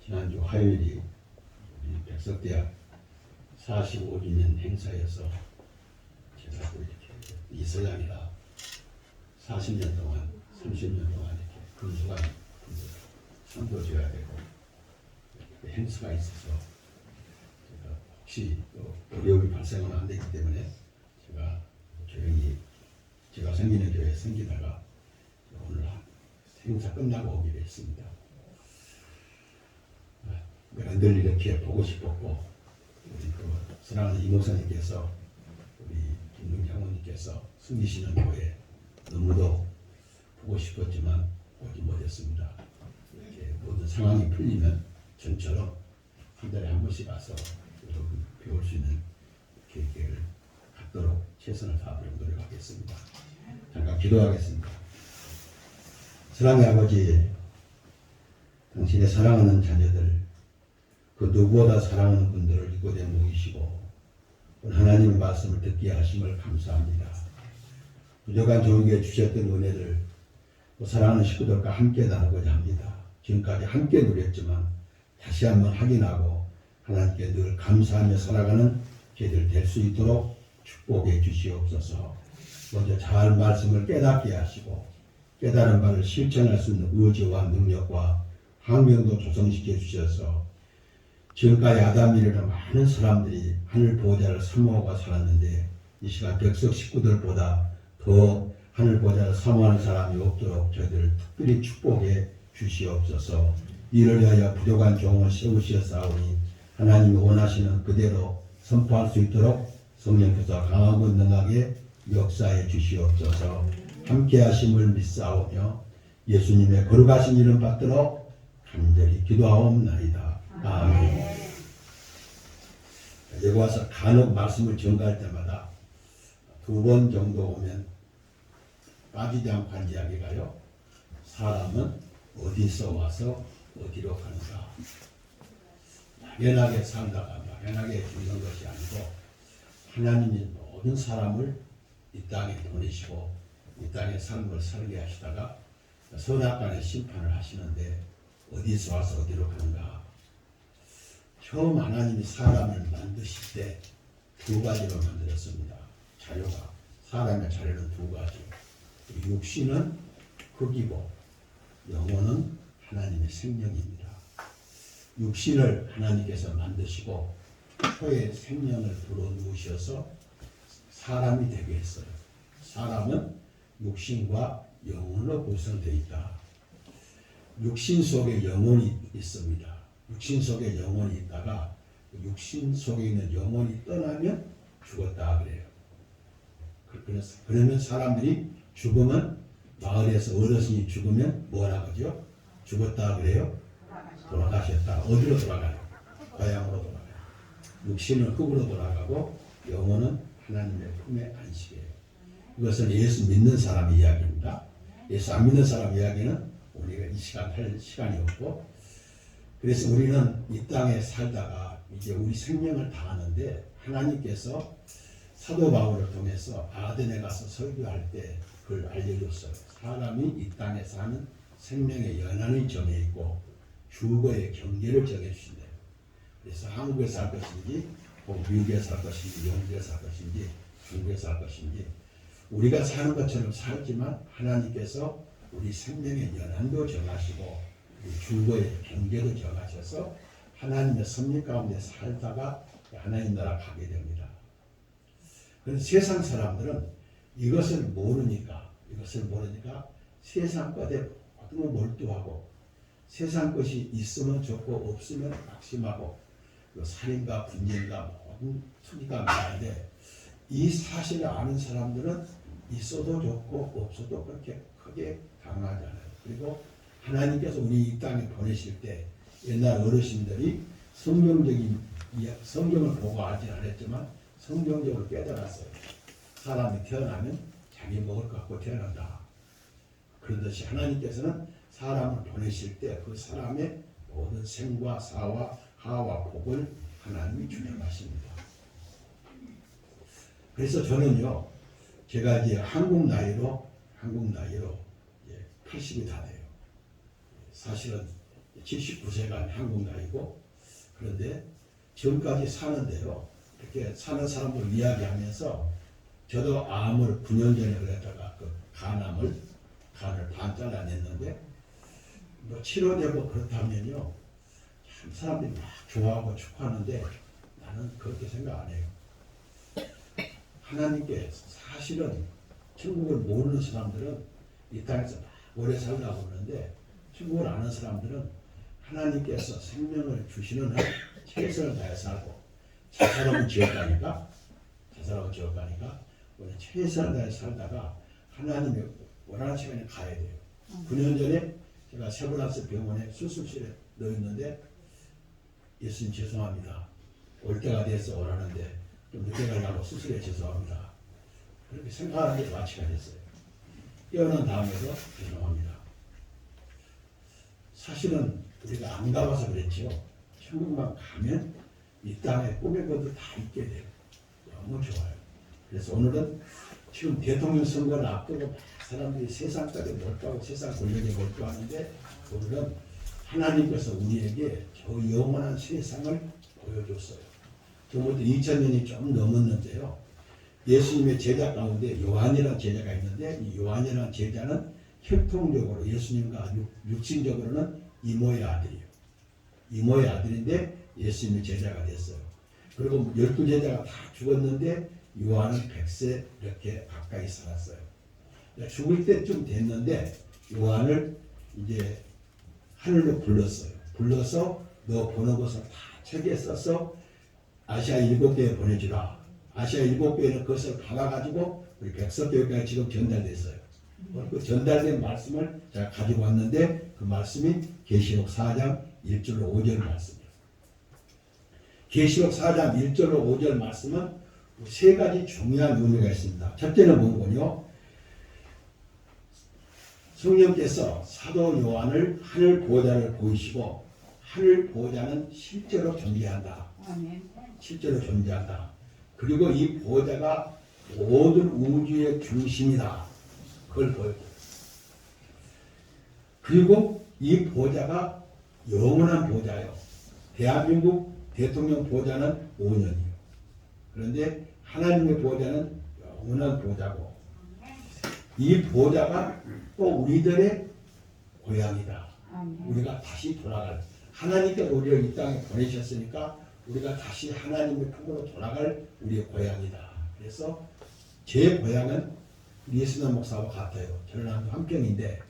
지난주 화요일이 우리 백석대학 45주년 행사여서 제가 또 이렇게 이서장이라 40년 동안, 30년 동안 이렇게 근수한 분들 섬겨줘야 되고 행사가 있어서 제가 혹시 어려움이 발생은 안 되기 때문에 제가 조용히 제가 생기는 교회에 생기다가 오늘 행사 끝나고 오기로 했습니다. 내가 늘 이렇게 보고 싶었고 우리 사랑하는 이 목사님께서 우리 김동희 장로님께서 숨기시는 교회 너무도 보고 싶었지만 오지 못했습니다. 이렇게 모든 상황이 풀리면 전처럼 한 달에 한 번씩 와서 여러분 배울 수 있는 계획을 갖도록 최선을 다하도록 노력하겠습니다. 잠깐 기도하겠습니다. 사랑의 아버지, 당신의 사랑하는 자녀들, 그 누구보다 사랑하는 분들을 이곳에 모이시고 하나님의 말씀을 듣게 하심을 감사합니다. 부족한 종에게 주셨던 은혜를 사랑하는 식구들과 함께 나누고자 합니다. 지금까지 함께 누렸지만 다시 한번 확인하고 하나님께 늘 감사하며 살아가는 저희들 될 수 있도록 축복해 주시옵소서. 먼저 잘 말씀을 깨닫게 하시고 깨달은 바를 실천할 수 있는 의지와 능력과 환경도 조성시켜 주셔서 지금까지 아담이라는 많은 사람들이 하늘 보호자를 사모하고 살았는데 이 시간 백석 식구들보다 더 하늘 보호자를 사모하는 사람이 없도록 저희들을 특별히 축복해 주시옵소서. 이를 위하여 부족한 종을 세우시었사오니 하나님이 원하시는 그대로 선포할 수 있도록 성령께서 강하고 능하게 역사해 주시옵소서. 함께 하심을 믿사오며 예수님의 거룩하신 이름 받들어 간절히 기도하옵나이다. 아멘. 여기 와서 간혹 말씀을 전가할 때마다 2번 정도 오면 빠지지 않고 한 이야기가요. 사람은 어디서 와서 어디로 가는가. 막연하게 살다가 막연하게 죽는 것이 아니고 하나님이 모든 사람을 이 땅에 보내시고 이 땅의 삶을 살게 하시다가 선악간의 심판을 하시는데 어디서 와서 어디로 가는가. 처음 하나님이 사람을 만드실 때 2가지로 만들었습니다. 자료가. 사람의 자료는 2가지. 육신은 흙이고 영혼은 하나님의 생명입니다. 육신을 하나님께서 만드시고 초에 생명을 불어넣으셔서 사람이 되게 했어요. 사람은 육신과 영혼으로 구성되어 있다. 육신 속에 영혼이 있습니다. 육신 속에 영혼이 있다가 육신 속에 있는 영혼이 떠나면 죽었다 그래요. 그러면 사람들이 죽으면 마을에서 어르신이 죽으면 뭐라 그러죠? 죽었다 그래요? 돌아가셨다. 어디로 돌아가요? 고향으로 돌아가요. 육신은 흙으로 돌아가고 영혼은 하나님의 품에 안식해요. 이것은 예수 믿는 사람 이야기입니다. 예수 안 믿는 사람 이야기는 우리가 이 시간 할 시간이 없고 그래서 우리는 이 땅에 살다가 이제 우리 생명을 다하는데 하나님께서 사도 바울을 통해서 아덴에 가서 설교할 때 그걸 알려줬어요. 사람이 이 땅에 사는 생명의 연한이 정해 있고 주거의 경계를 정해 주신대요. 그래서 한국에 살 것인지 미국에 살 것인지 영국에 살 것인지 중국에 살 것인지 우리가 사는 것처럼 살지만 하나님께서 우리 생명의 연한도 정하시고 주거의 경계도 정하셔서 하나님의 섭리 가운데 살다가 하나님 나라 가게 됩니다. 그래서 세상 사람들은 이것을 모르니까 세상 것에 너무 몰두하고 세상 것이 있으면 좋고 없으면 낙심하고 살인과 분쟁과 모든 투기가 많은데 이 사실을 아는 사람들은 있어도 좋고 없어도 그렇게 크게 당하지 않아요. 그리고 하나님께서 우리 이 땅에 보내실 때 옛날 어르신들이 성경을 보고 알지 않았지만 성경적으로 깨달았어요. 사람이 태어나면 자기 먹을 것 갖고 태어난다. 그런듯이 하나님께서는 사람을 보내실 때 그 사람의 모든 생과 사와 하와 복을 하나님이 주장하십니다. 그래서 저는요, 제가 이제 한국 나이로 80이 다 돼요. 사실은 79세가 한국 나이고, 그런데 지금까지 사는데요. 이렇게 사는 사람들 이야기하면서 저도 암을 9년 전에 그랬다가 그 간을 반 잘라냈는데 뭐 치료되고 그렇다면요. 참 사람들이 막 좋아하고 축하하는데 나는 그렇게 생각 안 해요. 하나님께 사실은 천국을 모르는 사람들은 이 땅에서 막 오래 살라고 그러는데 천국을 아는 사람들은 하나님께서 생명을 주시는 한 최선을 다해 살고 자살하면 지옥가니까 오늘 최선을 다해 살다가 하나님의 원하는 시간에 가야 돼요. 9년 전에 제가 세브란스 병원에 수술실에 넣어 있는데 예수님 죄송합니다. 올 때가 돼서 오라는데 좀 늦게 가려고 수술에 죄송합니다. 그렇게 생각하는 게 마취가 됐어요. 깨어난 다음에도 죄송합니다. 사실은 우리가 안 가봐서 그랬지요. 천국만 가면 이 땅에 꿈의 것도 다 있게 돼요. 너무 좋아요. 그래서 오늘은 지금 대통령 선거를 앞두고 사람들이 세상까지 몰두하고 세상 권력에 몰두하는데 오늘은 하나님께서 우리에게 저 영원한 세상을 보여줬어요. 지금부터 2000년이 좀 넘었는데요. 예수님의 제자 가운데 요한이라는 제자가 있는데 이 요한이라는 제자는 혈통적으로 예수님과 육신적으로는 이모의 아들이에요. 이모의 아들인데 예수님의 제자가 됐어요. 그리고 12제자가 다 죽었는데 요한은 100세 이렇게 가까이 살았어요. 죽을 때쯤 됐는데 요한을 이제 하늘로 불렀어요. 불러서 너 보는 것을 다 책에 써서 아시아 7교회에 보내주라. 아시아 7교회는 그것을 받아가지고 우리 백석교회까지 지금 전달됐어요. 그 전달된 말씀을 제가 가지고 왔는데 그 말씀이 계시록 4장 1절로 5절 말씀이에요. 계시록 4장 1절로 5절 말씀은 세 가지 중요한 의미가 있습니다. 첫째는 뭔군요? 성령께서 사도 요한을 하늘 보호자를 보이시고 하늘 보호자는 실제로 존재한다. 실제로 존재한다. 그리고 이 보호자가 모든 우주의 중심이다. 그걸 보여줘요. 그리고 이 보호자가 영원한 보호자예요. 대한민국 대통령 보호자는 5년이에요. 그런데 하나님의 보호자는 영원한 보호자고 이 보호자가 또 우리들의 고향이다. 우리가 다시 돌아갈 하나님께서 우리를 이 땅에 보내셨으니까 우리가 다시 하나님의 품으로 돌아갈 우리의 고향이다. 그래서 제 고향은 예수남 목사와 같아요. 전라남도 함경인데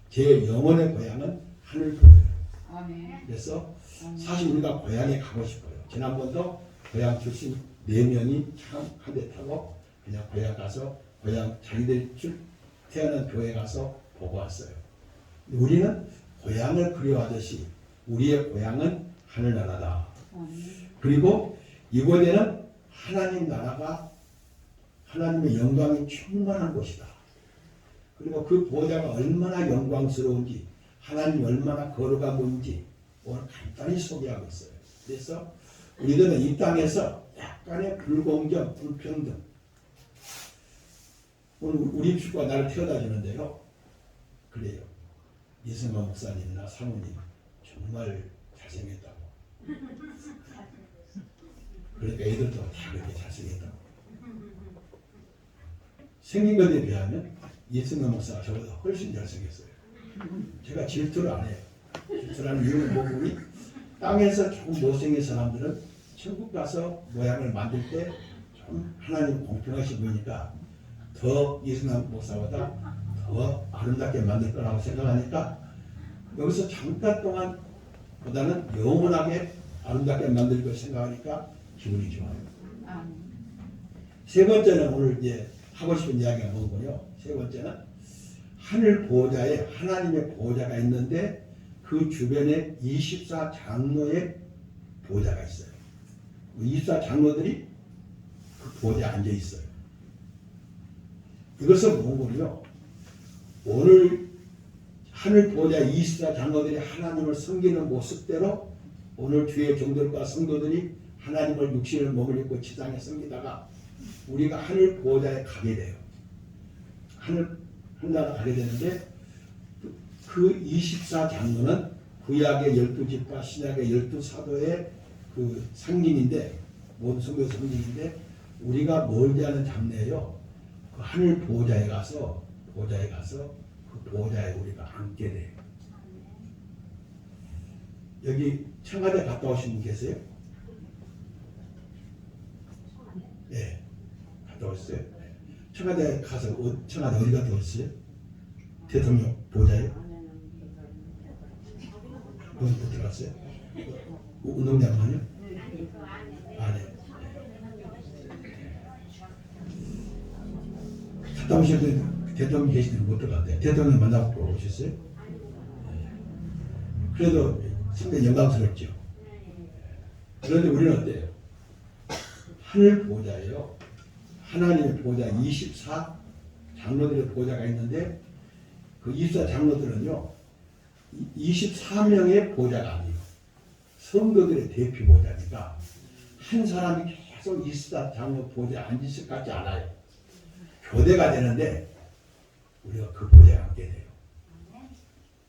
제 영혼의 고향은 하늘교회예요. 그래서 사실 우리가 고향에 가고 싶어요. 지난번도 고향 출신 4명이 참 한 대 타고 그냥 고향 가서 고향 자기들 태어난 교회 가서 보고 왔어요. 우리는 고향을 그리워하듯이 우리의 고향은 하늘나라다. 그리고 이곳에는 하나님 나라가 하나님의 영광이 충만한 곳이다. 그리고 그 보호자가 얼마나 영광스러운지 하나님이 얼마나 거룩한 분인지 오늘 간단히 소개하고 있어요. 그래서 우리들은 이 땅에서 약간의 불공정, 불평등 오늘 우리 축구가 나를 태워다 주는데요. 그래요. 이승만 목사님이나 사모님 정말 잘생겼다고. 그러니까 애들도 다 그렇게 잘생겼다고. 생긴 것에 비하면 이승만 목사가 저보다 훨씬 잘생겼어요. 제가 질투를 안 해요. 질투라는 이유는 뭐니? 땅에서 조금 못생긴 사람들은 천국 가서 모양을 만들 때 좀 하나님 공평하신 분이니까 더 이승만 목사보다 더 아름답게 만들 거라고 생각하니까 여기서 잠깐 동안 보다는 영원하게 아름답게 만들 걸 생각하니까 기분이 좋아요. 세 번째는 오늘 이제 하고 싶은 이야기가 뭐군요. 세 번째는 하늘 보호자에 하나님의 보호자가 있는데 그 주변에 24장로의 보호자가 있어요. 24장로들이 그 보호자에 앉아 있어요. 이것은 뭐군요. 오늘 하늘 보호자 24장로들이 하나님을 섬기는 모습대로 오늘 주의 종들과 성도들이 하나님을 육신을 몸을 입고 지상에 섬기다가 우리가 하늘 보호자에 가게 돼요. 하늘나라 가게 되는데 그 24장로는 구약의 12지파, 신약의 12사도의 그 상징인데, 모든 성경 상징인데, 우리가 멀지 않은 장래에요. 그 하늘 보호자에 가서 그 보호자에 우리가 앉게 돼요. 여기 청와대 갔다 오신 분 계세요? 네, 갔다 오셨어요? 네. 청와대 가서 청와대 어디 갔다 오셨어요? 대통령 보호자예요? 거기 못 들어갔어요? 운동장만요? 아, 네. 갔다 오실 때 대통령 계실 때 못 들어갔대요. 대통령 만나고 오셨어요? 네. 그래도 상당히 영광스럽죠. 그런데 우리는 어때요? 하늘 보호자예요. 하나님의 보호자 24 장로들의 보호자가 있는데 그 24 장로들은요 24명의 보호자가 아니에요. 성도들의 대표 보호자니까 한 사람이 계속 24 장로 보호자에 앉으실 것 같지 않아요. 교대가 되는데 우리가 그 보호자에 앉게 돼요.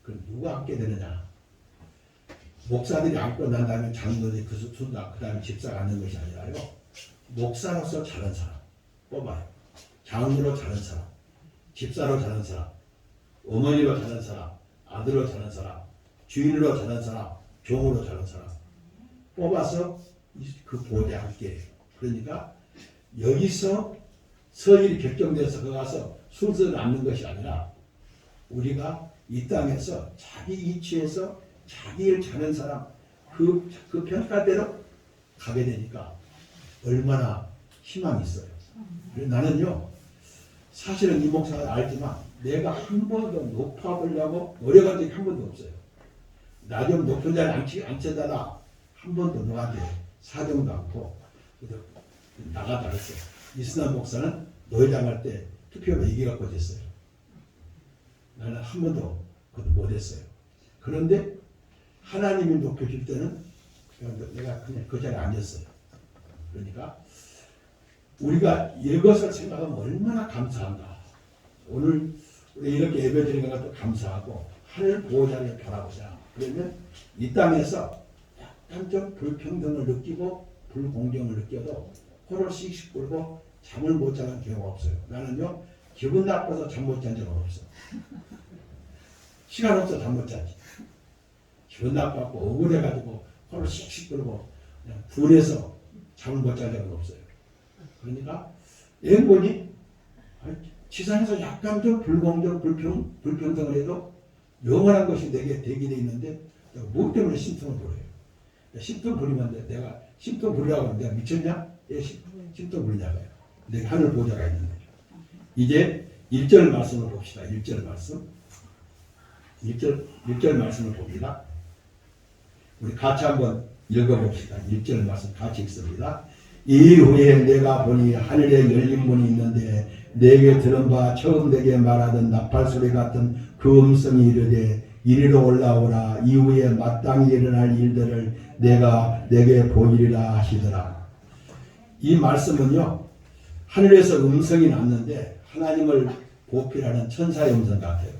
그럼 누가 앉게 되느냐? 목사들이 앉고 난 다음에 장로들이 그 다음에 집사가 앉는 것이 아니라요. 목사로서 자른 사람 뽑아요. 장로로 자른 사람, 집사로 자른 사람, 어머니로 자른 사람, 아들로 자른 사람, 주인으로 자른 사람, 종으로 자른 사람 뽑아서 그 보호자에 앉게 해요. 그러니까 여기서 서일이 결정돼서 그 가서 순서를 앉는 것이 아니라 우리가 이 땅에서 자기 이치에서 자기 일 잘하는 사람 그 평가대로 가게 되니까 얼마나 희망이 있어요. 나는요 사실은 이 목사가 알지만 내가 한 번도 높아보려고 노력한 적이 한 번도 없어요. 나 좀 높은 자리에 앉혀달라 한 번도 너한테 사정도 않고 나가다 그랬어요. 이스나 목사는 노회장 할 때 투표로 이겨갖고 됐어요. 나는 한 번도 그것도 못했어요. 그런데 하나님이 높여줄 때는 내가 그냥 그 자리에 앉았어요. 그러니까 우리가 이것을 생각하면 얼마나 감사한가. 오늘 우리 이렇게 예배드리는 것도 감사하고 하늘 보호자를 바라보자. 그러면 이 땅에서 약간 좀 불평등을 느끼고 불공정을 느껴도 코를 씩씩 굴고 잠을 못 자는 경우가 없어요. 나는요 기분 나빠서 잠 못 잔 적은 없어. 시간 없어 잠 못 자지. 기분 나빠갖고 억울해가지고 코를 씩씩 굴고 그냥 분해서 잠을 못 잔 적은 없어요. 그러니까 앵보니 지상에서 약간 좀 불공정, 불평등을 해도 영원한 것이 내게 되게 돼 있는데 무엇 때문에 심통을 부려요? 심통 부리면 내가 심통 부리라고 하면 내가 미쳤냐? 심통 부리냐고요. 내가 하늘 보호자가 있는데. 이제 1절 말씀을 봅시다. 1절 말씀. 1절 말씀을 봅니다. 우리 같이 한번 읽어봅시다. 1절 말씀 같이 읽습니다. 이후에 내가 보니 하늘에 열린 문이 있는데 내게 들은 바 처음 내게 말하던 나팔소리 같은 그 음성이 이르되 이리로 올라오라. 이후에 마땅히 일어날 일들을 내가 내게 보이리라 하시더라. 이 말씀은요 하늘에서 음성이 났는데 하나님을 보필하는 천사의 음성 같아요.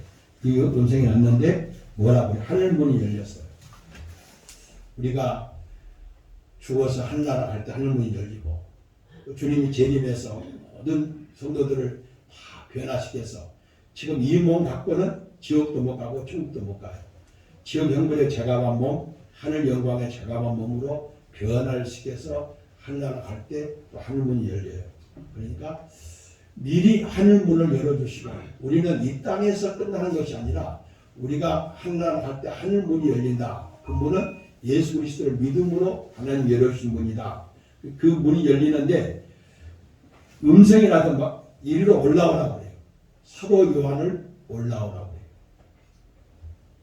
이 음성이 났는데 뭐라고 해요? 하늘문이 열렸어요. 우리가 죽어서 하늘나라 갈 때 하늘문이 열리고 주님이 재림해서 모든 성도들을 다 변화시켜서 지금 이 몸 갖고는 지옥도 못 가고 천국도 못 가요. 지옥 형벌의 제가만 몸, 하늘 영광의 제가만 몸으로 변화를 시켜서 하늘나라 갈 때 또 하늘문이 열려요. 그러니까 미리 하늘문을 열어주시고 우리는 이 땅에서 끝나는 것이 아니라 우리가 하늘나라 갈 때 하늘문이 열린다. 그 문은 예수 그리스도를 믿음으로 하나님 열어주신 문이다. 그 문이 열리는데 음성이라든가 이리로 올라오라고 해요. 사도 요한을 올라오라고 해요.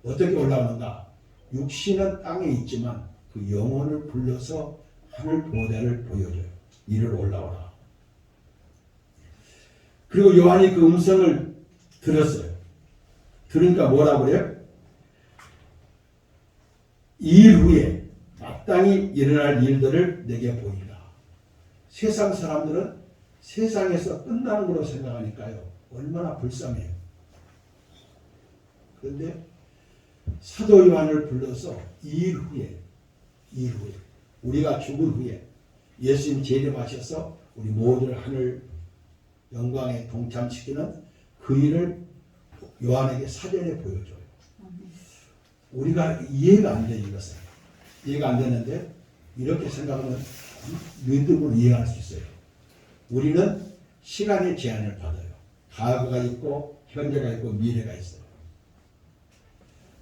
어떻게 올라오는가? 육신은 땅에 있지만 그 영혼을 불러서 하늘 보호자를 보여줘요. 이리로 올라오라. 그리고 요한이 그 음성을 들었어요. 들으니까 뭐라고 그래요? 이 후에 마땅히 일어날 일들을 내게 보이라. 세상 사람들은 세상에서 끝나는 걸로 생각하니까요. 얼마나 불쌍해요. 그런데 사도 요한을 불러서 2일 후에 우리가 죽은 후에 예수님 재림하셔서 우리 모두를 하늘 영광에 동참시키는 그 일을 요한에게 사전에 보여줘요. 우리가 이해가 안 돼요. 이것은 이해가 안 되는데 이렇게 생각하면 믿음으로 이해할 수 있어요. 우리는 시간의 제한을 받아요. 과거가 있고 현재가 있고 미래가 있어요.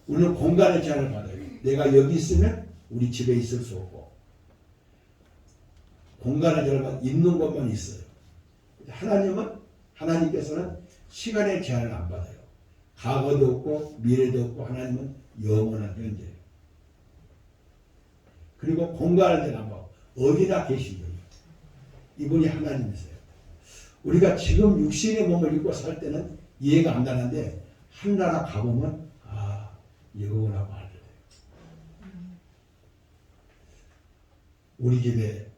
우리는 공간의 제한을 받아요. 내가 여기 있으면 우리 집에 있을 수 없고 공간의 제한을 있는 것만 있어요. 하나님께서는 시간의 제한을 안 받아요. 과거도 없고 미래도 없고 하나님은 영원한 현재예요. 그리고 공간을 제한 안 받고 어디나 계신 분이에요. 이분이 하나님이세요. 우리가 지금 육신의 몸을 입고 살 때는 이해가 안 가는데 하늘나라 가보면 이거라고 알게 돼요. 우리 집에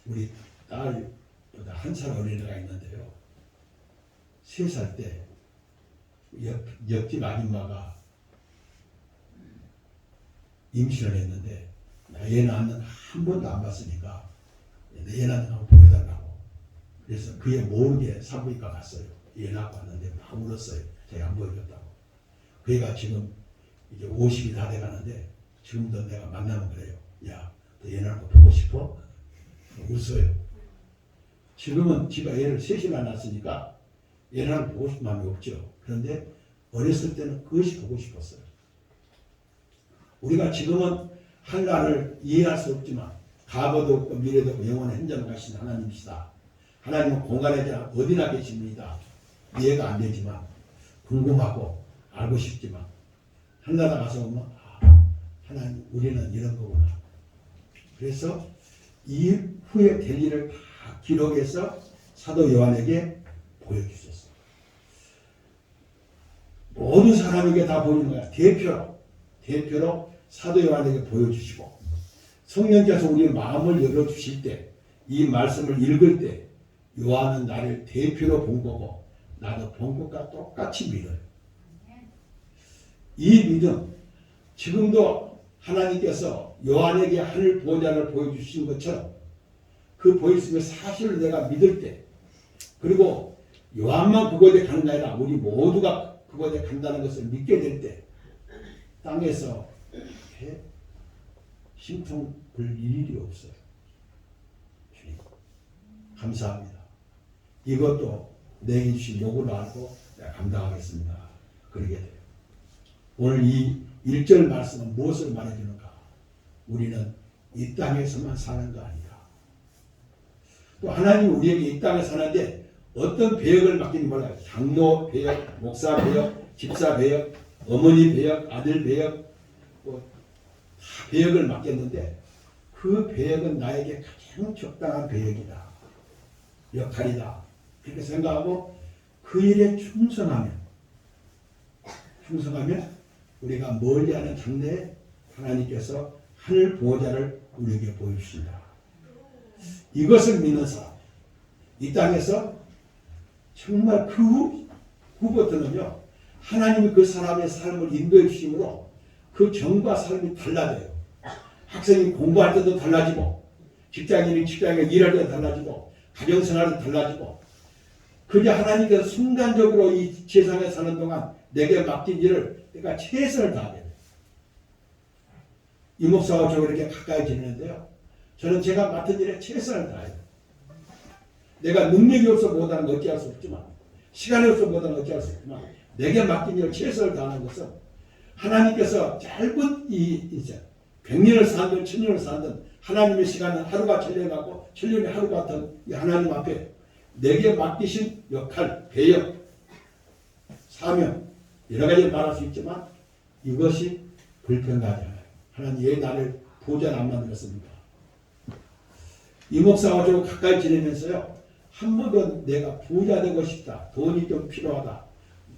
우리 딸보다 한 살 어린 애가 있는데요. 3살 때 옆집 아줌마가 임신을 했는데 애 낳는 한 번도 안 봤으니까 애 낳는 거 보여달라고. 그래서 그애 모르게 산부인과 갔어요. 애 낳고 왔는데 막 울었어요. 제가 안 보여줬다고. 그 애가 지금 이제 50이 다 돼가는데 지금도 내가 만나면 그래요. 야, 너 애 낳는 거 보고 싶어? 웃어요. 지금은 지가 애를 셋이나 낳았으니까 애 낳는 거 보고 싶은 마음이 없죠. 그런데 어렸을 때는 그것이 보고 싶었어요. 우리가 지금은 하늘나라를 이해할 수 없지만 과거도 없고 미래도 없고 영원한 현재만 가신 하나님이시다. 하나님은 공간에 대한 어디나 계십니다. 이해가 안 되지만 궁금하고 알고 싶지만 하늘나라 가서 보면 하나님 우리는 이런 거구나. 그래서 이 후에 될 일을 다 기록해서 사도 요한에게 보여주셨어요. 모든 사람에게 다 보이는 거야. 대표로 사도 요한에게 보여주시고 성령께서 우리의 마음을 열어주실 때 이 말씀을 읽을 때 요한은 나를 대표로 본 거고 나도 본 것과 똑같이 믿어요. 이 믿음 지금도 하나님께서 요한에게 하늘 보좌를 보여주신 것처럼 그 보여주신 사실을 내가 믿을 때 그리고 요한만 그곳에 가는 게 아니라 우리 모두가 그곳에 간다는 것을 믿게 될 때 땅에서 심통 불 일이 없어요. 주님 감사합니다. 이것도 내게 주신 요구를 알고 내가 감당하겠습니다. 그러게 돼요. 오늘 이 1절 말씀은 무엇을 말해주는가? 우리는 이 땅에서만 사는 거 아니다. 또 하나님은 우리에게 이 땅에 사는데 어떤 배역을 맡기는 몰라요. 장로 배역, 목사 배역, 집사 배역, 어머니 배역, 아들 배역, 다 배역을 맡겼는데 그 배역은 나에게 가장 적당한 배역이다. 역할이다. 그렇게 생각하고 그 일에 충성하면 우리가 멀리하는 장래에 하나님께서 하늘 보호자를 우리에게 보여주신다. 이것을 믿는 사람 이 땅에서 정말 그 후부터는요 하나님이 그 사람의 삶을 인도해 주심으로 그 정과 삶이 달라져요. 학생이 공부할 때도 달라지고 직장인이 직장에 일할 때도 달라지고 가정생활도 달라지고 그냥 하나님께서 순간적으로 이 세상에 사는 동안 내게 맡긴 일을 내가 최선을 다하게 돼요. 이 목사와 저 이렇게 가까이 지내는데요. 저는 제가 맡은 일에 최선을 다해요. 내가 능력이 없어 못하는 건 어찌할 수 없지만 시간이 없어 못하는 건 어찌할 수 없지만 내게 맡긴 일을 최선을 다하는 것은 하나님께서 짧은 이 인생 100년을 살든 1000년을 살든 하나님의 시간은 하루가 천년 같고 천년이 하루 같은 이 하나님 앞에 내게 맡기신 역할, 배역, 사명 여러 가지 말할 수 있지만 이것이 불평가하지 않아요. 하나님 왜 나를 부자를 안 만들었습니까? 이 목사와 좀 가까이 지내면서요. 한 번도 내가 부자 되고 싶다. 돈이 좀 필요하다.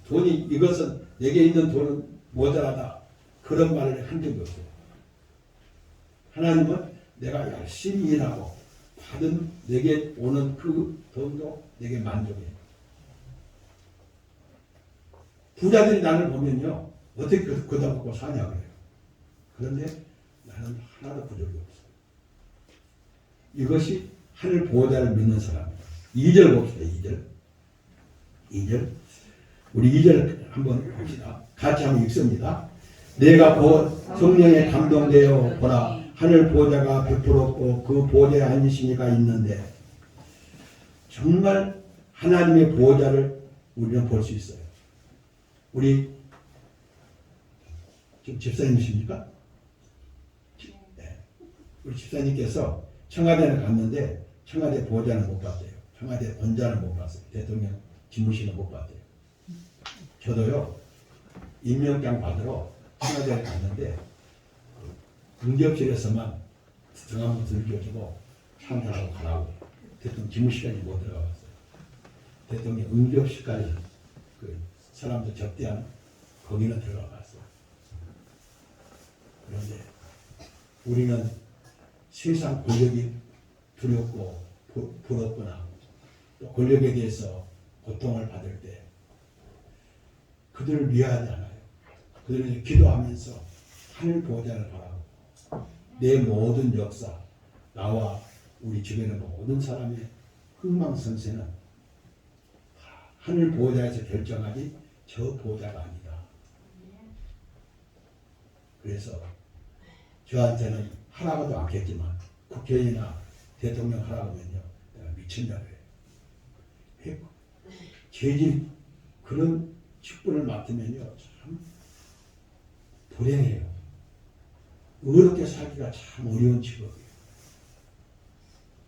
돈이 이것은 내게 있는 돈은 모자라다. 그런 말을 한 적이 없어요. 하나님은 내가 열심히 일하고 받은 내게 오는 그 돈도 내게 만족해요. 부자들이 나를 보면요. 어떻게 그다 먹고 사냐 그래요. 그런데 나는 하나도 부족이 없어. 이것이 하늘 보호자를 믿는 사람입니다. 2절 봅시다. 2절. 우리 2절 한번 봅시다. 같이 한번 읽습니다. 내가 성령에 감동되어 보라. 하늘 보호자가 베풀었고 그 보호자에 앉으신 이가 있는데, 정말 하나님의 보호자를 우리는 볼 수 있어요. 우리 지금 집사님이십니까? 네. 우리 집사님께서 청와대를 갔는데 청와대 보호자는 못 봤대요. 청와대 원자는 못 봤어요. 대통령 집무실은 못 봤대요. 저도요, 임명장 받으러 청와대를 갔는데 응접실에서만 등 한번 들겨주고 참여하고 가라고. 대통령 집무실까지 못 들어갔어요. 대통령 응접실까지 그 사람들 접대하는 거기는 들어갔어요. 그런데 우리는 세상 권력이 두렵고 부럽거나 또 권력에 대해서 고통을 받을 때 그들을 위하지 않아요. 그들은 기도하면서 하늘 보호자를 바라고 내 모든 역사, 나와 우리 주변의 모든 사람의 흥망성쇠는 하늘 보호자에서 결정하지 저 보호자가 아니다. 그래서 저한테는 하라고도 않겠지만 국회의원이나 대통령 하라고 하면요, 내가 미친다고 해요. 죄질 그런 직분을 맡으면요, 참 불행해요. 어렵게 살기가 참 어려운 직업이에요.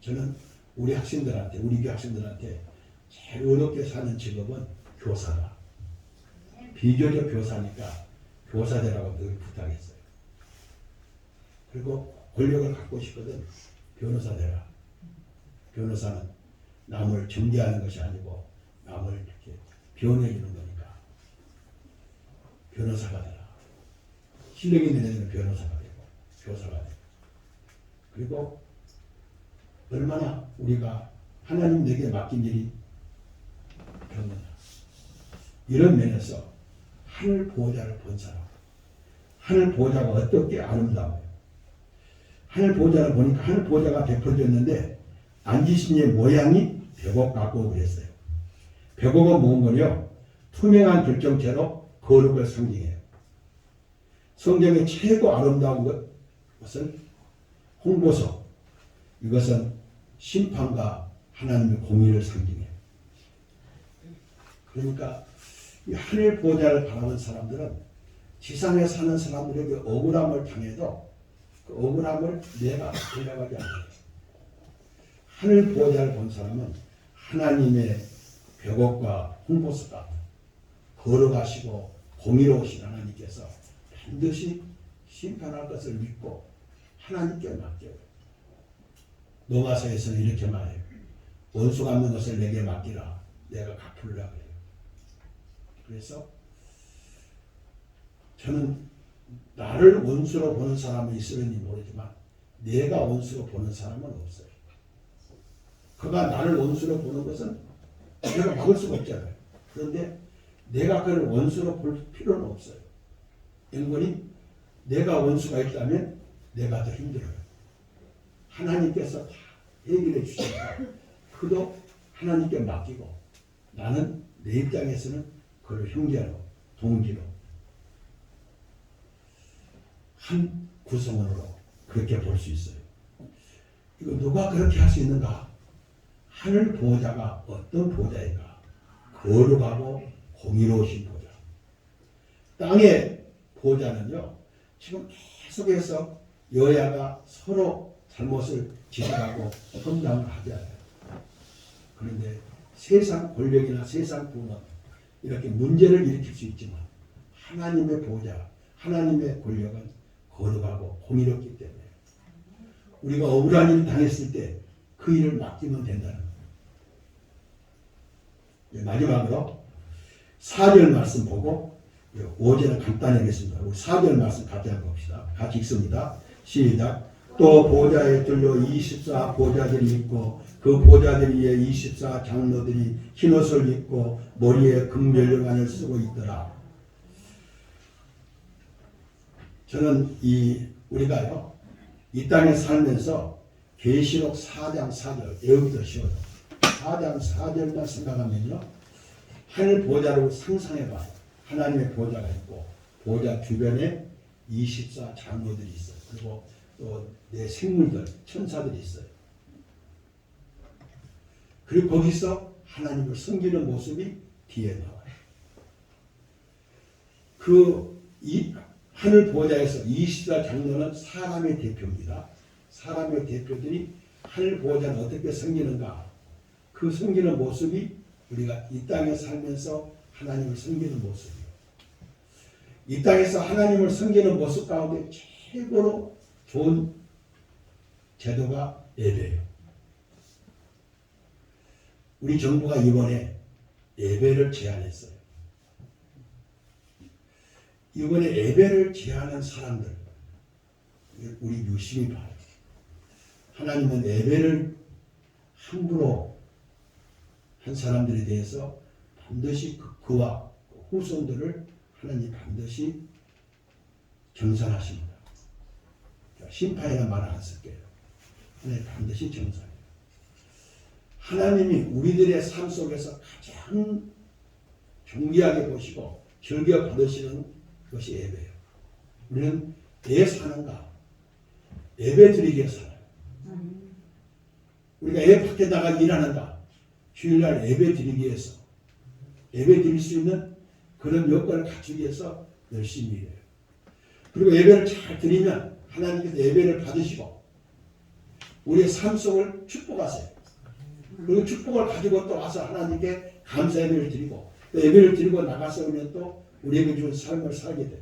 저는 우리 학생들한테, 우리 교회 학생들한테 제일 어렵게 사는 직업은 교사다. 비교적 교사니까 교사되라고 늘 부탁했어요. 그리고 권력을 갖고 싶거든 변호사 되라. 변호사는 남을 정죄하는 것이 아니고 남을 이렇게 변호해 주는 거니까 변호사가 되라. 실력 있는 애들은 변호사가 되고 교사가 되고. 그리고 얼마나 우리가 하나님 내게 맡긴 일이 그런 거냐. 이런 면에서 하늘 보호자를 본 사람, 하늘 보호자가 어떻게 아름다워요. 하늘 보호자를 보니까 하늘 보호자가 베풀어졌는데 앉으신 이의 모양이 벽옥 같고 그랬어요. 벽옥은 뭔가요? 투명한 결정체로 거룩을 상징해요. 성경의 최고 아름다운 것은 홍보석. 이것은 심판과 하나님의 공의를 상징해요. 그러니까 이 하늘 보호자를 바라는 사람들은 지상에 사는 사람들에게 억울함을 당해도 그 억울함을 내가 대답하지 않아요. 하늘 보호자를 본 사람은 하나님의 벽옥과 홍보석 같은 거룩하시고 공의로우신 하나님께서 반드시 심판할 것을 믿고 하나님께 맡겨요. 로마서에서는 이렇게 말해요. 원수 갚는 것을 내게 맡기라. 내가 갚으리라 그래요. 그래서 저는 나를 원수로 보는 사람은 있을지 모르지만 내가 원수로 보는 사람은 없어요. 그가 나를 원수로 보는 것은 내가 막을 수가 없잖아요. 그런데 내가 그를 원수로 볼 필요는 없어요. 연관이 내가 원수가 있다면 내가 더 힘들어요. 하나님께서 다 해결해 주시니까 그도 하나님께 맡기고 나는 내 입장에서는 그를 형제로 동지로 한 구성원으로 그렇게 볼 수 있어요. 이거 누가 그렇게 할 수 있는가? 하늘 보호자가 어떤 보호자인가? 거룩하고 공의로우신 보호자. 땅의 보호자는요, 지금 계속해서 여야가 서로 잘못을 지적하고 험담을 하지 않아요. 그런데 세상 권력이나 세상 부는 이렇게 문제를 일으킬 수 있지만 하나님의 보호자, 하나님의 권력은 거룩하고 공의롭기 때문에 우리가 억울한 일을 당했을 때 그 일을 맡기면 된다는 거예요. 마지막으로 4절 말씀 보고 5절은 간단히 하겠습니다. 우리 4절 말씀 같이 한번 봅시다. 같이 읽습니다. 시작. 또 보좌에 둘러 24 보좌들이 있고 그 보좌들 위에 24 장로들이 흰옷을 입고 머리에 금면류관을 쓰고 있더라. 저는 우리가요 이 땅에 살면서 계시록 4장 4절 여기부터 쉬워요. 4장 4절만 생각하면요 하늘 보좌를 상상해봐요. 하나님의 보좌가 있고 보좌 주변에 24 장로들이 있어요. 그리고 또 내 생물들 천사들이 있어요. 그리고 거기서 하나님을 섬기는 모습이 뒤에 나와요. 이 하늘 보좌에서 24 장로는 사람의 대표입니다. 사람의 대표들이 하늘 보좌를 어떻게 섬기는가? 그 섬기는 모습이 우리가 이 땅에 살면서 하나님을 섬기는 모습이에요. 이 땅에서 하나님을 섬기는 모습 가운데 최고로 좋은 제도가 예배예요. 우리 정부가 이번에 예배를 제한했어요. 이번에 예배를 제한한 사람들 우리 유심히 봐요. 하나님은 예배를 함부로 한 사람들에 대해서 반드시 그와 후손들을 하나님 반드시 정산하십니다. 심판이라는 말을 안 쓸게요. 하나님 반드시 정산해요. 하나님이 우리들의 삶 속에서 가장 존귀하게 보시고 즐겨 받으시는 것이 예배예요. 우리는 왜 사는가? 예배 드리기에 살아요. 우리가 왜 밖에 나가 일하는가? 주일날 예배 드리기 위해서 예배 드릴 수 있는 그런 여건을 갖추기 위해서 열심히 일해요. 그리고 예배를 잘 드리면 하나님께서 예배를 받으시고 우리의 삶 속을 축복하세요. 그리고 축복을 가지고 또 와서 하나님께 감사 예배를 드리고 또 예배를 드리고 나가서 오면 또 우리에게 준 삶을 살게 돼요.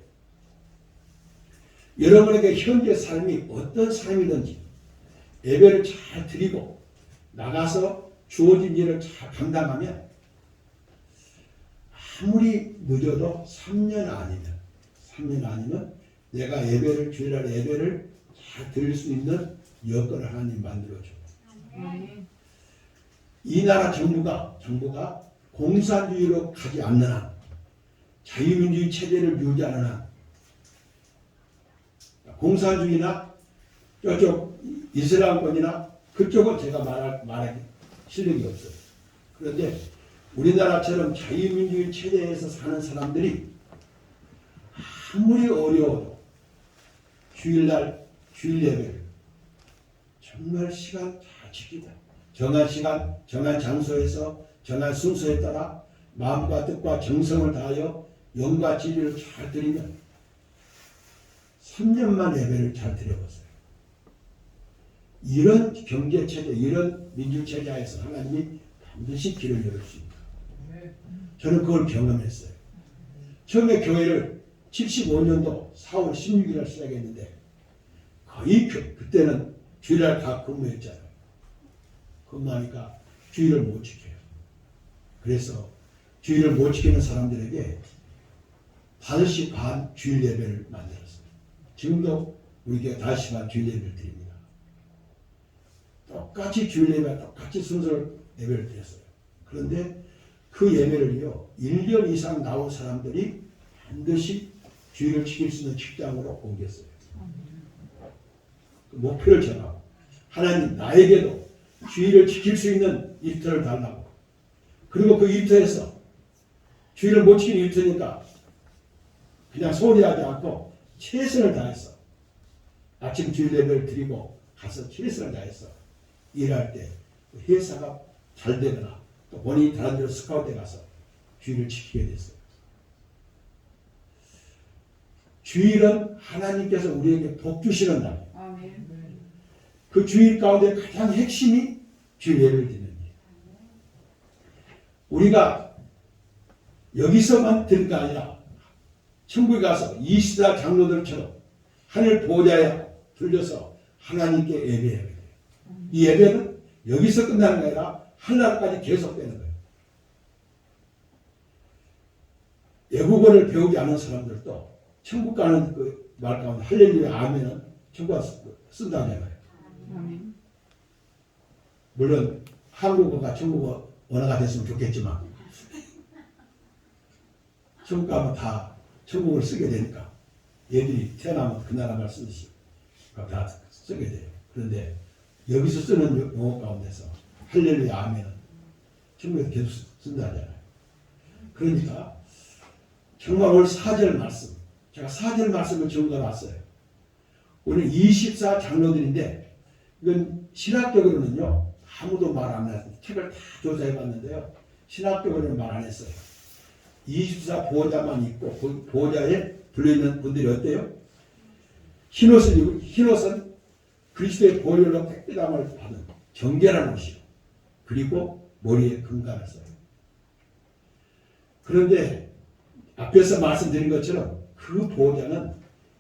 여러분에게 현재 삶이 어떤 삶이든지 예배를 잘 드리고 나가서 주어진 일을 잘 감당하면 아무리 늦어도 3년 아니면 내가 예배를 주일날 예배를 잘 드릴 수 있는 여건을 하나님 만들어줘요. 이 나라 정부가 공산주의로 가지 않는 한 자유민주주의 체제를 유지하는 한 공산주의나 저쪽 이슬람권이나 그쪽은 제가 말하기 실력이 없어요. 그런데 우리나라처럼 자유민주주의 체제에서 사는 사람들이 아무리 어려워도 주일날 주일 예배를 정말 시간 잘 지키고 정한 시간, 정한 장소에서 정한 순서에 따라 마음과 뜻과 정성을 다하여 영과 진리를 잘 드리면 3년만 예배를 잘 드려보세요. 이런 경제체제, 이런 민주체제에서 하나님이 반드시 길을 열어주십니다. 저는 그걸 경험했어요. 처음에 교회를 75년도 4월 16일에 시작했는데 거의 그때는 주일날 다 근무했잖아요. 근무하니까 주일을 못 지켜요. 그래서 주일을 못 지키는 사람들에게 5시 반 주일 예배를 만들었어요. 지금도 우리 교회 5시 반 주일 예배를 드립니다. 똑같이 주일 예배, 똑같이 순서를 예배를 드렸어요. 그런데 그 예배를요, 1년 이상 나온 사람들이 반드시 주일을 지킬 수 있는 직장으로 옮겼어요. 그 목표를 정하고 하나님 나에게도 주일을 지킬 수 있는 일터를 달라고. 그리고 그 일터에서 주일을 못 지키는 일터니까 그냥 소리하지 않고 최선을 다해서 아침 주일 예배를 드리고 가서 최선을 다해서 일할 때 회사가 잘 되거나 또 본인이 다른 데로 스카우트에 가서 주일을 지키게 됐어요. 주일은 하나님께서 우리에게 복 주시는 날. 그 주일 가운데 가장 핵심이 주일 예배를 드리는 거예요. 우리가 여기서만 드는 게 아니라 천국에 가서 24 장로들처럼 하늘 보좌에 들려서 하나님께 예배해야 돼요. 이 예배는 여기서 끝나는 게 아니라 하늘나라까지 계속되는 거예요. 외국어를 배우지 않은 사람들도 천국 가는 그 말 가운데 할렐루야 아멘은 천국에 쓴다잖아요. 물론 한국어가 천국어 언어가 됐으면 좋겠지만 천국 가면 다 천국을 쓰게 되니까 얘들이 태어나면 그 나라말 쓰듯이 다 쓰게 돼요. 그런데 여기서 쓰는 용어 가운데서 할렐루야 아멘은 중국에서 계속 쓴다 하잖아요. 그러니까 정말 오늘 4절 말씀, 제가 4절 말씀을 적어놨어요. 오늘 24장로들인데 이건 신학적으로는요 아무도 말 안 해요. 책을 다 조사해봤는데요 신학적으로는 말 안 했어요. 24 보호자만 있고 그 보호자에 들려있는 분들이 어때요? 흰옷은 그리스도의 보혈로 택배담을 받은 정결한 옷이요. 그리고 머리에 금관을 써요. 그런데 앞에서 말씀드린 것처럼 그 보호자는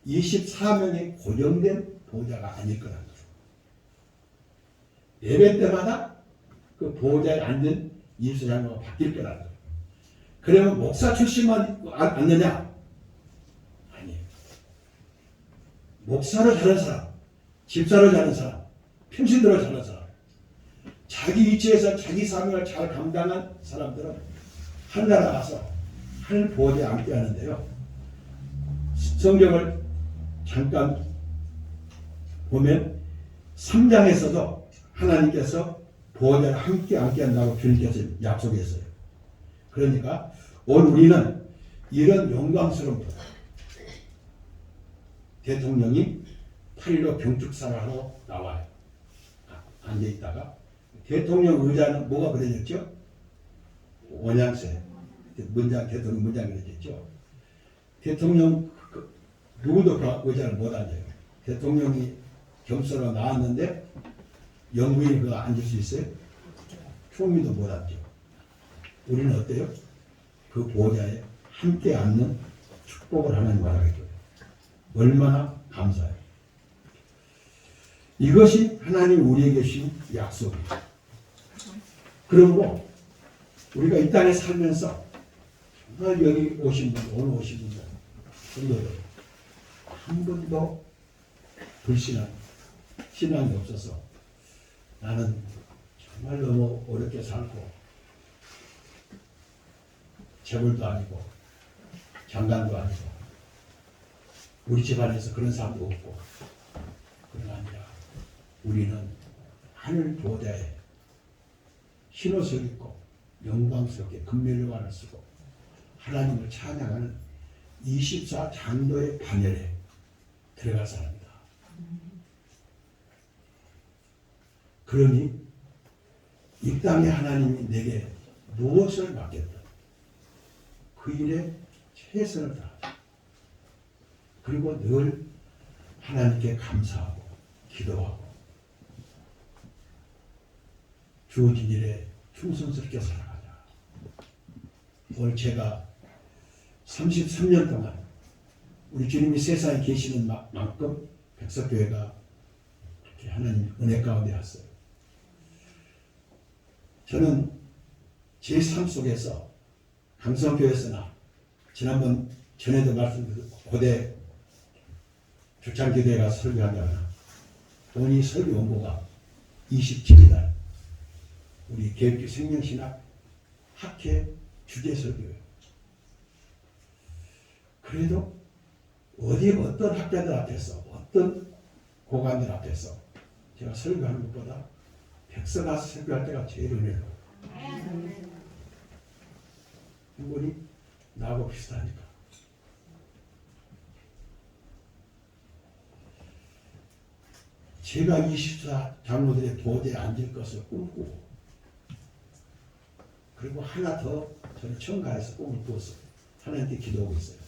24명의 고정된 보호자가 아닐 거라는 거죠. 예배 때마다 그 보호자에 앉은 24장로가 바뀔 거라는 거예요. 그러면 목사 출신만 앉느냐? 아니에요. 목사로 자는 사람, 집사로 자는 사람, 평신도로 자는 사람, 자기 위치에서 자기 사명을 잘 감당한 사람들은 하늘나라 가서 하늘 보호자에 앉게 하는데요. 성경을 잠깐 보면 3장에서도 하나님께서 보호자를 함께 앉게 한다고 주님께서 약속했어요. 그러니까 오늘 우리는 이런 영광스러운 대통령이 8.15 경축사를 하러 나와요. 앉아있다가 대통령 의자는 뭐가 그려졌죠? 원양새 대통령 문장 그려졌죠. 대통령 누구도 그 의자를 못 앉아요. 대통령이 경수로 나왔는데 영부인이 그거 앉을 수 있어요? 총리도 못 앉죠. 우리는 어때요? 그 보호자에 함께 앉는 축복을 하나님 말하겠죠. 얼마나 감사해요. 이것이 하나님 우리에게 주신 약속이에요. 그러므로 우리가 이 땅에 살면서 정말 여기 오신 분, 오늘 오신 분들, 성도들 한 번도 불신한 신앙이 없어서 나는 정말 너무 어렵게 살고 재벌도 아니고 장관도 아니고 우리 집안에서 그런 사람도 없고 그런 게 아니라 우리는 하늘 보호자에 흰옷을 입고 영광스럽게 금면류관을 쓰고 하나님을 찬양하는 24장로의 반열에 들어갈 사람이다. 그러니 이 땅에 하나님이 내게 무엇을 맡겼든 그 일에 최선을 다하자. 그리고 늘 하나님께 감사하고 기도하고 주어진 일에 충성스럽게 살아가자. 오늘 제가 33년 동안 우리 주님이 세상에 계시는 만큼 백석교회가 이렇게 하나님 은혜 가운데 왔어요. 저는 제 삶 속에서 강성교회에서나 지난번 전에도 말씀드린 고대 주창기도에 가서 설교하다가 본인 설교 원고가 27일 우리 개혁교 생명신학 학회 주제 설교예요. 그래도 어디 어떤 학자들 앞에서 어떤 고관들 앞에서 제가 설교하는 것보다 백서 가서 설교할 때가 제일 은혜로워요. 이분이 나하고 비슷하니까. 제가 24장로들의 보호대에 앉을 것을 꿈꾸고 그리고 하나 더 저는 청가해서 꿈을 꾸었어요. 하나님께 기도하고 있어요.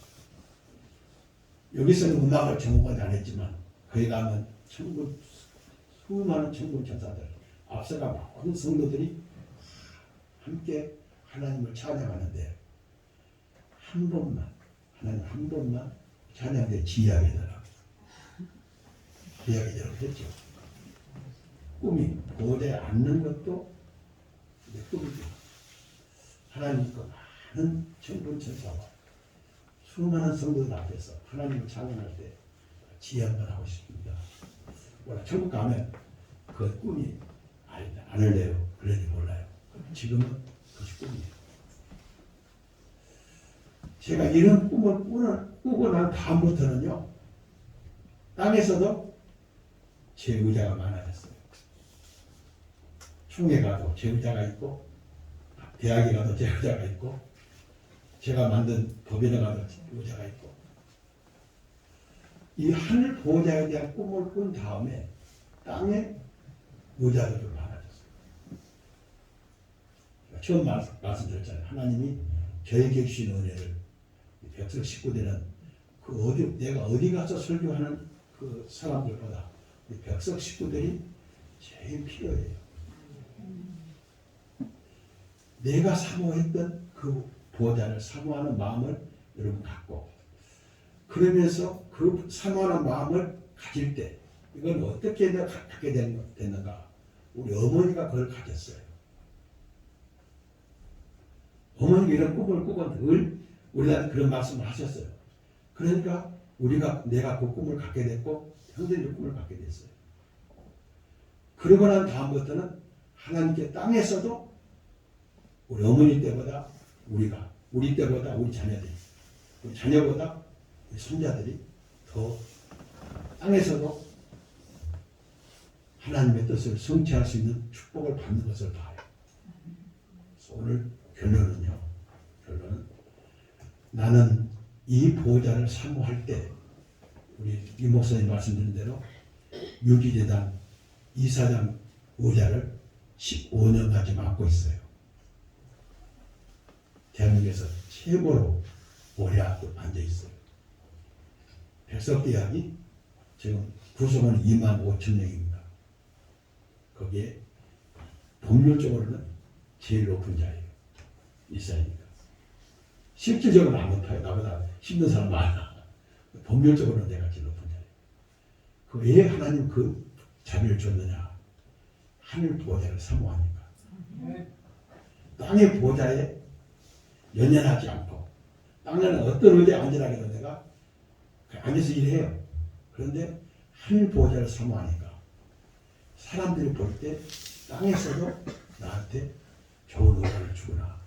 여기서는 음악을 전공까지 안 했지만 거기 가면 천군 수많은 천군 천사들 앞서가 많은 성도들이 함께 하나님을 찬양하는데 한 번만 하나님 한 번만 찬양대 지휘하게 해달라고 이야기대로 했죠. 꿈이 보호대에 앉는 것도 내 꿈이죠. 하나님과 많은 천군 천사와 수많은 성도들 앞에서 하나님을 찬양할 때 지휘 한번 하고 싶습니다. 원래 천국 가면 그 꿈이 안 할래요. 그런지 몰라요. 지금은 그것이 꿈이에요. 제가 이런 꿈을 꾸고 난 다음부터는요 땅에서도 제 의자가 많아졌어요. 총회 가도 제 의자가 있고, 대학에 가도 제 의자가 있고, 제가 만든 법인에 가도 제 의자가 있고, 이 하늘 보호자에 대한 꿈을 꾼 다음에 땅에 의자들도 많아졌어요. 처음 말씀드렸잖아요. 하나님이 저에게 주신 은혜를 백성 식구들은 내가 어디 가서 설교하는 그 사람들보다 우리 백성 식구들이 제일 필요해요. 내가 사모했던 그 보호자를 사모하는 마음을 여러분 갖고, 그러면서 그 사모하는 마음을 가질 때 이건 어떻게 갖게 됐는가? 우리 어머니가 그걸 가졌어요. 어머니가 이런 꿈을 꾸고 늘 우리한테 그런 말씀을 하셨어요. 그러니까 내가 그 꿈을 갖게 됐고 형제들이 꿈을 갖게 됐어요. 그러고 난 다음부터는 하나님께 땅에서도 우리 어머니 때보다 우리 때보다 우리 자녀들이, 우리 자녀보다 우리 손자들이 더 땅에서도 하나님의 뜻을 성취할 수 있는 축복을 받는 것을 봐요. 그래서 오늘 결론은 나는 이 보호자를 사모할 때 우리 이 목사님 말씀드린 대로 유기재단 이사장 의자를 15년까지 맡고 있어요. 대한민국에서 최고로 오래 앉아 있어요. 백석대학이 지금 구성원이 25,000명입니다. 거기에 법률적으로는 제일 높은 자예요. 이사니까. 실질적으로 안 높아요. 나보다 힘든 사람 많아. 법률적으로는 내가 제일 높은 자예요. 왜 하나님 그 자리를 줬느냐? 하늘 보호자를 사모하니까. 땅의 보호자에 연연하지 않고, 땅에는 어떤 의자에 앉으라 해도 내가 앉아서 일해요. 그런데 하늘 보호자를 사모하니까 사람들이 볼 때 땅에서도 나한테 좋은 의자를 주구나.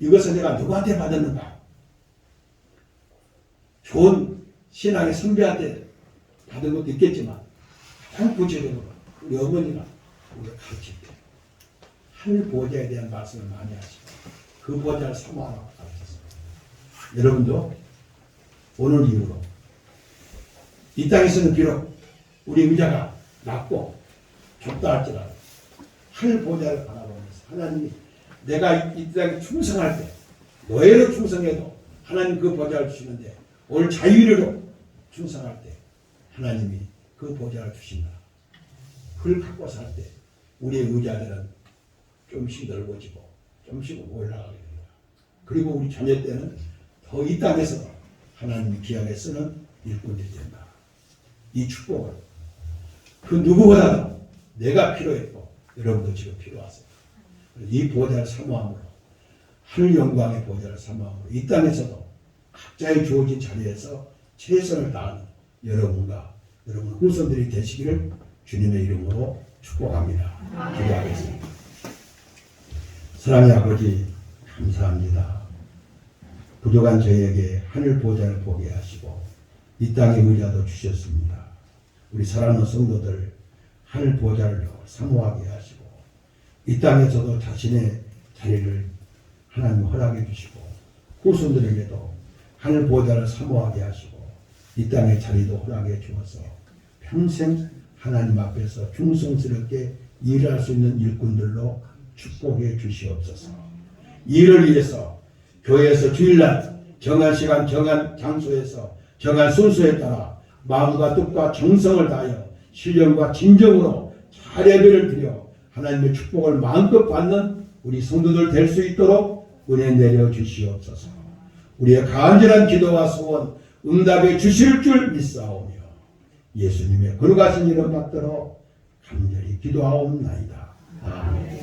이것을 내가 누구한테 받았는가? 좋은 신앙의 선배한테 받은 것도 있겠지만 가장 구체적으로 우리 어머니가 우리가 가르칠 때 하늘 보호자에 대한 말씀을 많이 하시고 그 보호자를 사모하라고 가르쳤습니다. 여러분도 오늘 이후로 이 땅에서는 비록 우리 의자가 낮고 좁다 할지라도 하늘 보호자를 바라보면서 하나님이 내가 이 땅에 충성할 때 노예로 충성해도 하나님 그 보호자를 주시는데 오늘 자유로 충성할 때 하나님이 그 보호자를 주신다. 그걸 갖고 살 때 우리의 의자들은 좀씩 넓어지고 좀씩 올라가게 됩니다. 그리고 우리 자녀 때는 더 이 땅에서 하나님이 귀하게 쓰는 일꾼들이 된다. 이 축복을 그 누구보다도 내가 필요했고 여러분도 지금 필요하세요. 이 보호자를 사모함으로 하늘 영광의 보호자를 사모함으로 이 땅에서도 각자의 주어진 자리에서 최선을 다하는 여러분과 여러분 후손들이 되시기를 주님의 이름으로 축복합니다. 기도하겠습니다. 사랑의 아버지 감사합니다. 부족한 저희에게 하늘 보호자를 보게 하시고 이 땅의 의자도 주셨습니다. 우리 사랑하는 성도들 하늘 보호자를 사모하게 하시고 이 땅에서도 자신의 자리를 하나님 허락해 주시고 후손들에게도 하늘 보호자를 사모하게 하시고 이 땅의 자리도 허락해 주어서 평생 하나님 앞에서 충성스럽게 일할 수 있는 일꾼들로 축복해 주시옵소서. 이를 위해서 교회에서 주일날 정한 시간 정한 장소에서 정한 순서에 따라 마음과 뜻과 정성을 다하여 신령과 진정으로 잘 예배를 드려 하나님의 축복을 마음껏 받는 우리 성도들 될 수 있도록 은혜 내려 주시옵소서. 우리의 간절한 기도와 소원 응답해 주실 줄 믿사오며 예수님의 거룩하신 이름 받들어 간절히 기도하옵나이다. 아멘.